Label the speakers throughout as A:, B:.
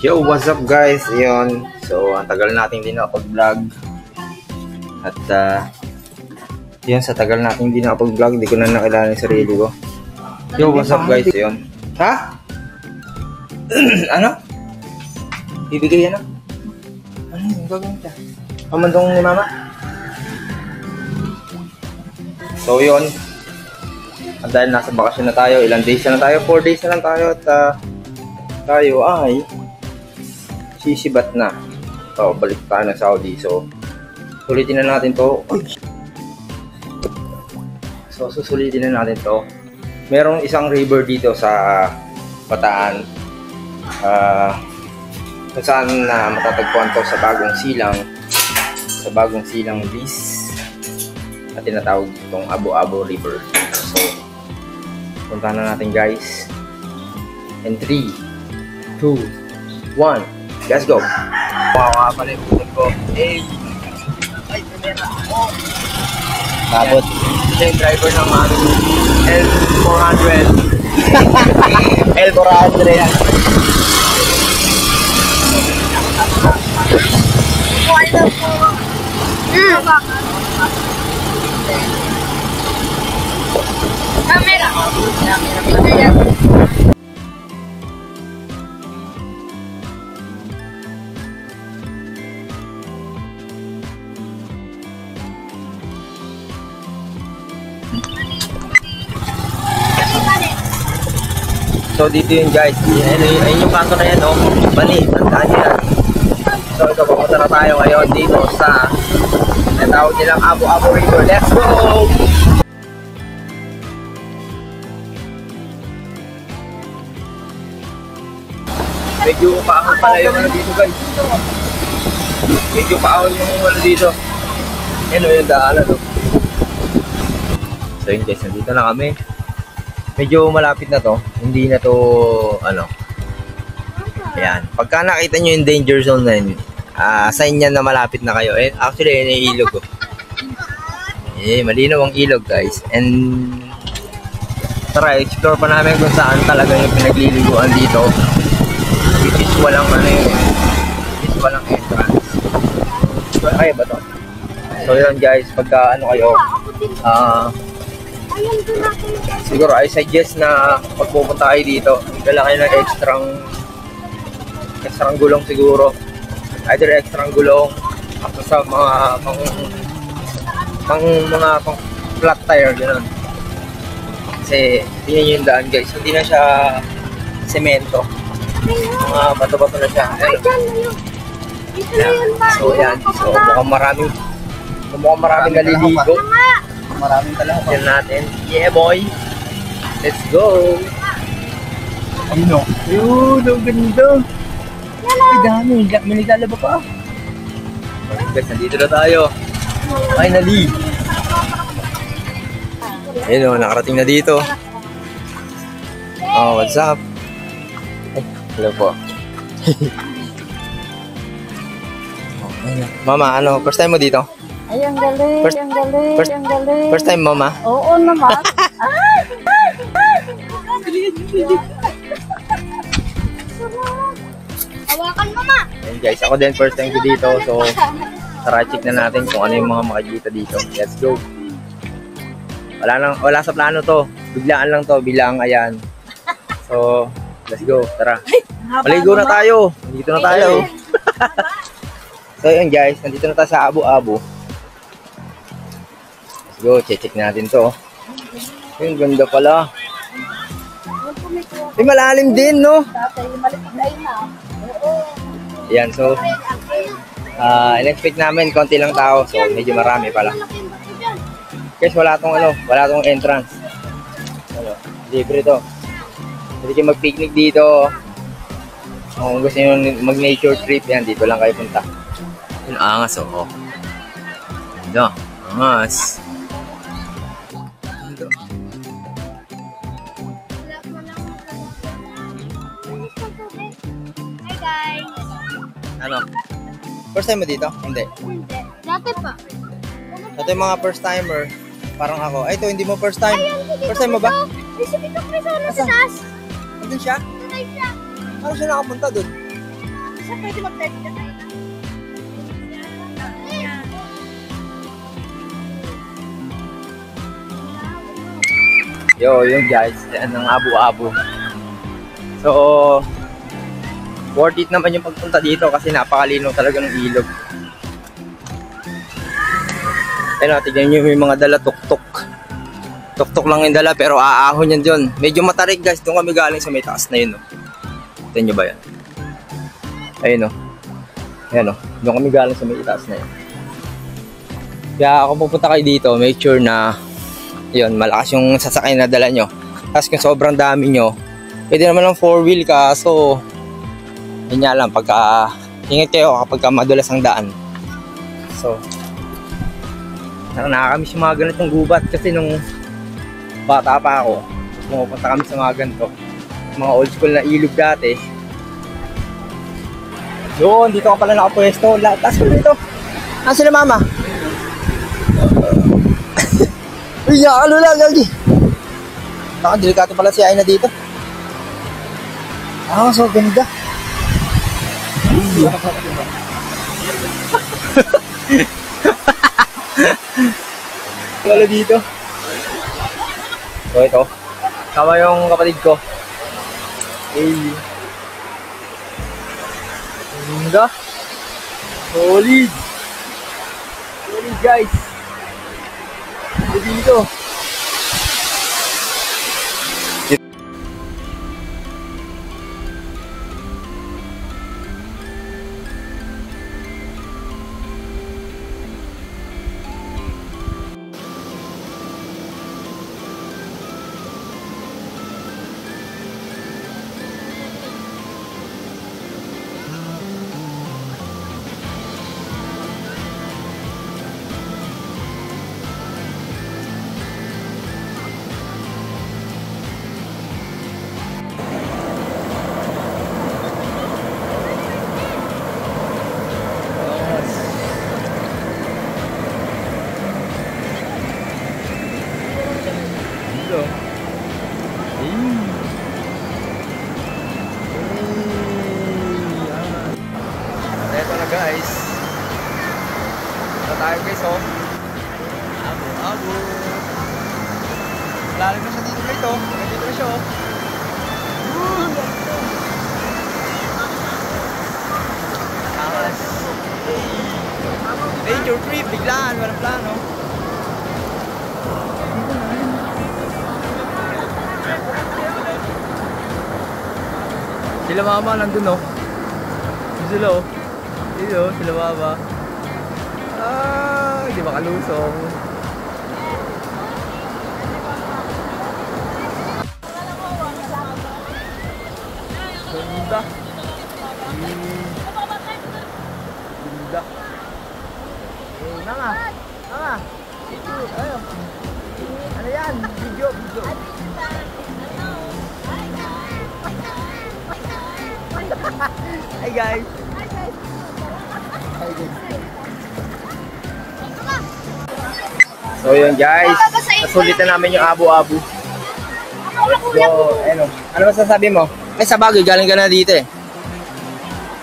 A: Yo, what's up guys? Ayun. So, ang tagal natin din nakapag-vlog. At, yun, sa tagal natin din nakapag-vlog, hindi ko na nakilala yung sarili ko. Yo, what's up guys? Ayun. Ha? Ano? Bibigay yan, ano yung gagawin ka? Pamandong ni mama? So, yun. At dahil nasa bakasyon na tayo, ilang days na tayo? 4 days na lang tayo at tayo ay sisibat na. So, balik tayo ng Saudi. So, sulitin na natin to. So, susulitin na natin to. Merong isang river dito sa Bataan. Kung saan na matatagpuan to sa bagong silang. Sa bagong silang Lis. Na tinatawag itong Abo-Abo River. So, punta na natin guys. And 3, 2, 1. Let's go! Wow, pala yung putol ko. Hey! Ay, primera! Oh! Tapos, ito yung driver ng L400. L400 yan. Camera! So dito yun guys, ayun yung kanto na yan, oh. Bali, tandaan nyo yan. So ito, pupunta na tayo ngayon dito sa natawag nilang Abo-Abo River. Let's go! Medyo paahon pala yung ano dito guys. Medyo paahon yung ano dito. Yan o yung daanan, oh. So yun guys, nandito na kami. Medyo malapit na to. Hindi na to, ano. Ayan. Pagka nakita nyo yung danger zone na yun, sign yan na malapit na kayo. And actually, yun yung ilog ko. Malinaw ang ilog, guys. And tara, explore pa namin kung saan talaga yung pinagliliguan dito. Which is walang ano yun. Which is walang entrance. So, kaya ba to? So, yun guys. Pagka ano kayo, siguro I suggest na pag pupunta kayo dito, dala kayo ng extrang gulong siguro. Either extrang gulong ako sa mga pang flat tire gano'n. Kasi tingnan yung daan guys, hindi na siya semento. Mga bato-bato na siya. So yan, so mukhang maraming naliligo. Maraming talaga. Yan natin. Yeah, boy. Let's go. Ayun o. Yun, ang ganda. Ay, dami. May naglalaba pa. Guys, nandito na tayo. Finally. Ayun o, nakarating na dito. Oh, what's up? Ay, hello po. Mama, ano, first time mo dito?
B: Ay, ang galing, ang galing, ang galing.
A: First time, mama?
B: Oo naman. Hawakan, mama.
A: Ayan guys, ako din first time ko dito. So, tara check na natin kung ano yung mga makikita dito. Let's go. Wala sa plano to. Biglaan lang to, bilang ayan. So, let's go. Tara. Maligo na tayo. Nandito na tayo. So, ayan guys, nandito na tayo sa Abo-Abo. Go, check natin to. Yung ganda pala. Malalim din, no? Yan, so in-expect namin konti lang tao, so medyo marami pala. Guys, wala tong entrance. Libre to. Pwede kayo mag-picnic dito. Kung gusto nyo mag-nature trip, yan, dito lang kayo punta. Yung angas, oh. Ito, angas. Ano? First time mo dito? Hindi.
B: Hindi. Dati pa.
A: Ito yung mga first timer. Parang ako. Ay, ito hindi mo first time. First time mo ba?
B: Ay, si Tito Chris, ano sa taas?
A: Nandun siya?
B: Tunay siya.
A: Paano siya nakapunta dun?
B: siya pwede mag-live ka na.
A: Yo, yun guys, yan ang abo-abo. So, worth it naman yung pagpunta dito kasi napakalinaw talaga ng ilog. Ayun, tignan nyo yung mga dala tuktok. Tuktok lang yung dala pero aahon yan dyan. Medyo matarik guys, doon kami galing sa may taas na yun. Tignan nyo ba yan? Ayun o. Ayan o, doon kami galing sa may taas na yun. Kaya kung pupunta kayo dito, make sure na yun, malakas yung sasakay na dala nyo. Tapos kung sobrang dami nyo, pwede naman ng 4-wheel ka. So, yun nga lang, pagka ingat kayo kapag madulas ang daan. So, nakakamiss yung mga ganitong gubat kasi nung bata pa ako, pumupunta kami sa mga ganito. Mga old school na ilog dati. Doon, dito ka pala nakapwesto. Last ko dito. Nasaan sila mama? Uy, nakalula, gagi. Nakadelikato pala si Aina dito. Ah, so ganda. Wala dito. So ito. Tama yung kapatid ko. Hey. Ganda. Solid. Solid guys. Dito. Ito na guys. Ito tayo guys oh. Abo. Lalim na siya dito ito. Dito na siya oh. Nature trip, biglaan, walang plano. Sila mama nandun oh. Sila oh. Dito, sila mama. Ah, hindi makalusong. Ganda. Ganda. Nanga. Ayo. Ano yan? Video. Hi guys. So yun guys, nasulitan namin yung abo-abo. So, ano masasabi mo? Ay sa bagay, galing ka na dito eh.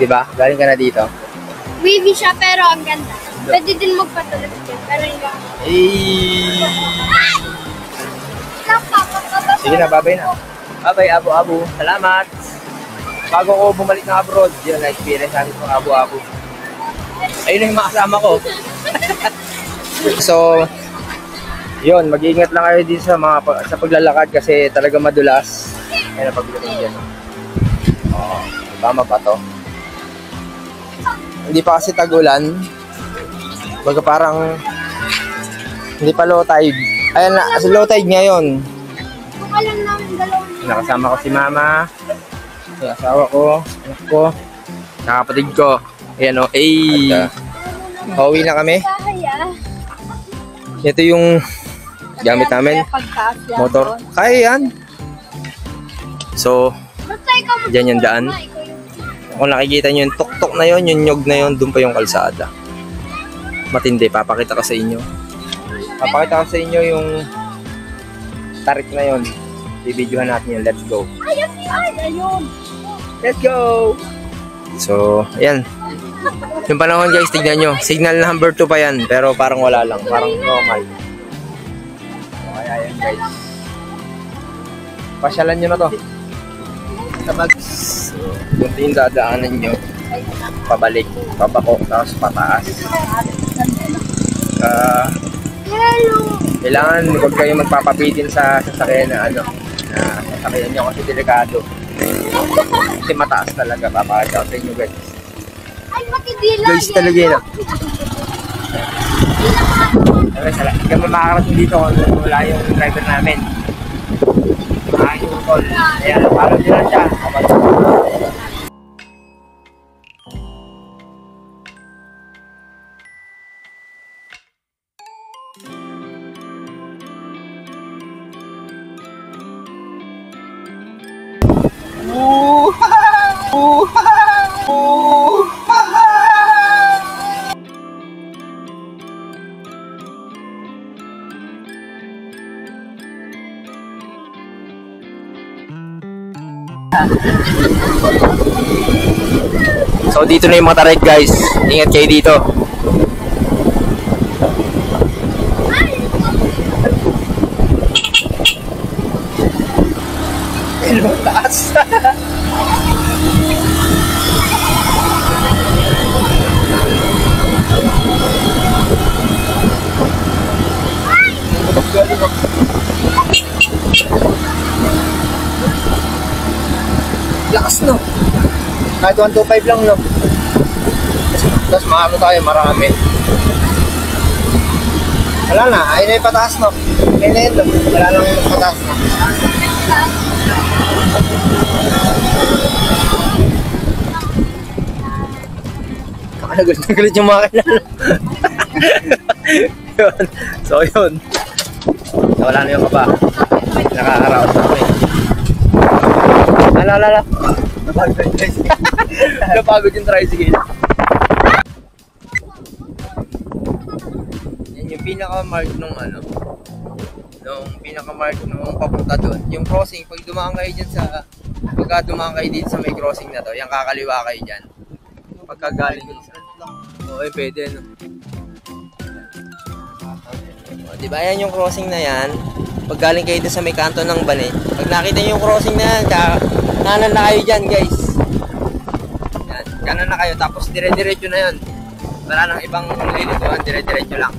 A: Diba? Galing ka na dito.
B: Wavy siya pero ang ganda. Pwede din magpatulog dyan pero hindi.
A: Sige na, babay na. Babay, abo-abo. Salamat. Bago ko bumalik ng abroad, yun na-experience natin yung abo-abo. Ayun na yung mga kasama ko. So, yun, mag-iingat lang kayo dito sa paglalakad kasi talaga madulas. Ayun na pagdating dyan. Oh, tama pa to. Hindi pa kasi tag-ulan. Baga parang hindi pa low tide. Ayan na, low tide ngayon.
B: Alam namin dalawang.
A: Nakasama ko si mama, yung asawa ko, anak ko, nakapatid ko. Ayan o, pauwi na kami. Ito yung gamit namin, motor. Kaya yan. So, dyan yung daan. Kung nakikita nyo yung tuktok na yun, yung nyog na yun, doon pa yung kalsada. Matindi, papakita ko sa inyo. Papakita ko sa inyo yung tarik na yun. Bibidyohan natin yun, let's go.
B: Ayun.
A: Let's go! So, ayan. Yung panahon guys, tignan nyo. Signal number 2 pa yan. Pero parang wala lang. Parang normal. So, kaya yan guys. Pasyalan nyo na to. Sa Bags. So, kung yung dadaanan nyo, pabalik, pabako, tapos pataas. Kailangan huwag kayo magpapapitin sa sasakyan na ano. Na sasakyan nyo kasi delikado. Kasi mataas talaga. Papakita ko sa inyo guys.
B: Ay, makidila.
A: Guys talaga yun. Hindi kami makakarating dito kung wala yung driver namin. Yung call. Ayan, follow nyo lang siya. So dito na yung mga tarik guys. Ingat kayo dito. Ilong taas. Lakas no. Kahit 125 lang no. Tapos maano tayo, marami. Wala na, ayun na yung pataas no. Ayun na yun no. Wala lang yung pataas no. Galit yung makina. Yun. So yun. So, wala na yung kaba. Nakakaraos na kami. Alala. Napagod yung tricycle. Napagod yung tricycle. Yan yung pinaka-mark nung ano. Nung pinaka-mark nung papunta doon. Yung crossing, pag dumaan kayo dyan sa... Pagka dumaan kayo dito sa may crossing na to, yung kakaliwa kayo dyan. Pagkagaling ko sa... Oo, pwede no. O, diba yan yung crossing na yan? Pag galing kayo dun sa may kanto ng Bani, pag nakita nyo yung crossing na yan, kanan na kayo dyan guys. Yan, kanan na kayo, tapos dire-diretso na yun. Wala nang ibang lilituan, dire-diretso lang.